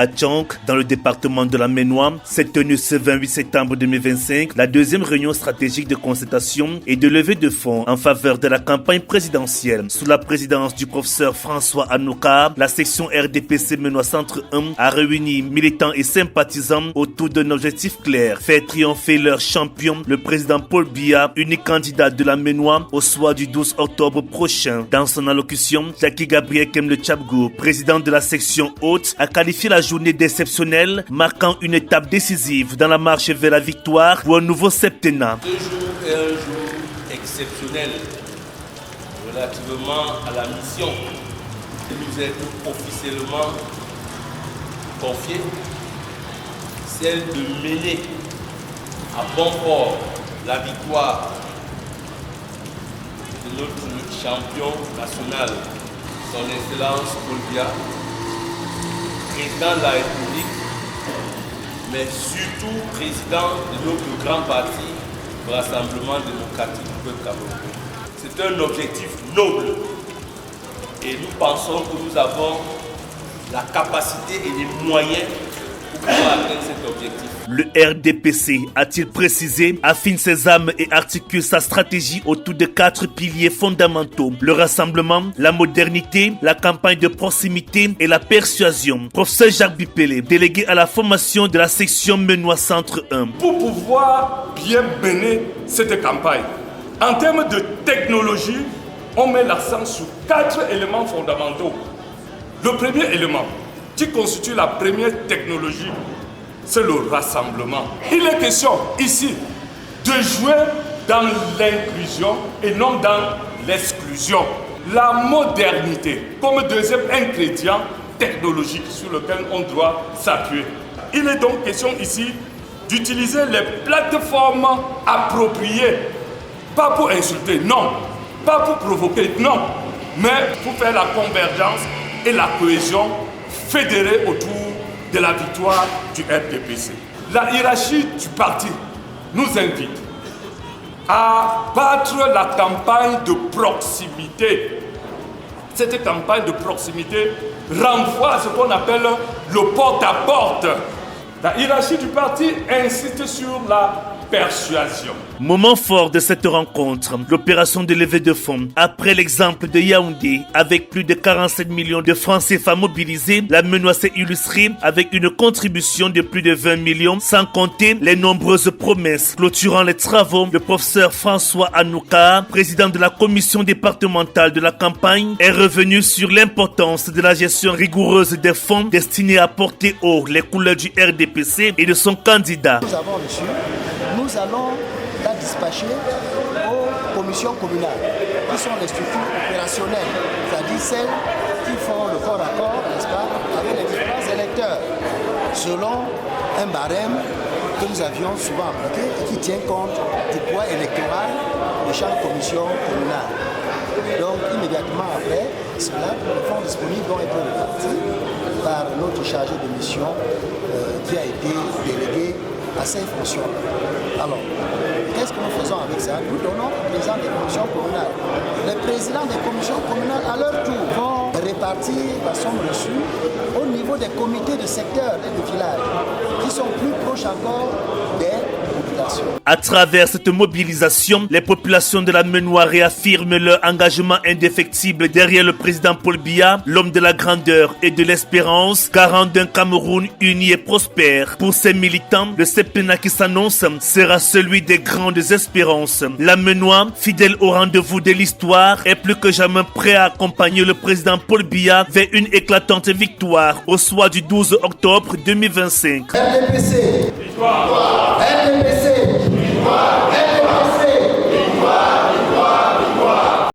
à Tchonk, dans le département de la Ménois, s'est tenue ce 28 septembre 2025 la deuxième réunion stratégique de concertation et de levée de fonds en faveur de la campagne présidentielle. Sous la présidence du professeur François Anouka, la section RDPC Ménois Centre 1 a réuni militants et sympathisants autour d'un objectif clair: faire triompher leur champion, le président Paul Biya, unique candidat de la Ménois, au soir du 12 octobre prochain. Dans son allocution, Jackie Gabriel Kemle-Tchabgou, président de la section haute, a qualifié la journée d'exceptionnelle, marquant une étape décisive dans la marche vers la victoire pour un nouveau septennat. Ce jour est un jour exceptionnel relativement à la mission qui nous est officiellement confiée, celle de mener à bon port la victoire de notre champion national, son Excellence Paul Biya, président de la République, mais surtout président de notre grand parti, le Rassemblement démocratique du peuple camerounais. C'est un objectif noble et nous pensons que nous avons la capacité et les moyens pour pouvoir atteindre cet objectif. Le RDPC, a-t-il précisé, affine ses âmes et articule sa stratégie autour de 4 piliers fondamentaux: le rassemblement, la modernité, la campagne de proximité et la persuasion. Professeur Jacques Bipélé, délégué à la formation de la section Ménois Centre 1. Pour pouvoir bien mener cette campagne, en termes de technologie, on met l'accent sur 4 éléments fondamentaux. Le premier élément, qui constitue la première technologie, c'est le rassemblement. Il est question ici de jouer dans l'inclusion et non dans l'exclusion. La modernité comme deuxième ingrédient technologique sur lequel on doit s'appuyer. Il est donc question ici d'utiliser les plateformes appropriées, pas pour insulter, non, pas pour provoquer, non, mais pour faire la convergence et la cohésion fédérée autour de la victoire du RDPC. La hiérarchie du parti nous invite à battre la campagne de proximité. Cette campagne de proximité renvoie à ce qu'on appelle le porte-à-porte. La hiérarchie du parti insiste sur la persuasion. Moment fort de cette rencontre, l'opération de levée de fonds. Après l'exemple de Yaoundé, avec plus de 47 millions de francs CFA mobilisés, la Ménois s'est illustrée avec une contribution de plus de 20 millions, sans compter les nombreuses promesses. Clôturant les travaux, le professeur François Anouka, président de la commission départementale de la campagne, est revenu sur l'importance de la gestion rigoureuse des fonds destinés à porter haut les couleurs du RDPC et de son candidat. Nous allons la dispatcher aux commissions communales, qui sont les structures opérationnelles, c'est-à-dire celles qui font le corps à corps, n'est-ce pas, avec les différents électeurs, selon un barème que nous avions souvent appliqué et qui tient compte du poids électoral de chaque commission communale. Donc immédiatement après cela, les fonds disponibles vont être répartis par notre chargé de mission qui a été délégué à ces fonctions. Alors, qu'est-ce que nous faisons avec ça? Nous donnons aux présidents des commissions communales. Les présidents des commissions communales, à leur tour, vont répartir la somme reçue au niveau des comités de secteur et de village, qui sont plus proches encore des populations. À travers cette mobilisation, les populations de la Ménois réaffirment leur engagement indéfectible derrière le président Paul Biya, l'homme de la grandeur et de l'espérance, garant d'un Cameroun uni et prospère. Pour ces militants, le septennat qui s'annonce sera celui des grandes espérances. La Ménois, fidèle au rendez-vous de l'histoire, est plus que jamais prêt à accompagner le président Paul Biya vers une éclatante victoire au soir du 12 octobre 2025. RDPC, victoire. RDPC, victoire.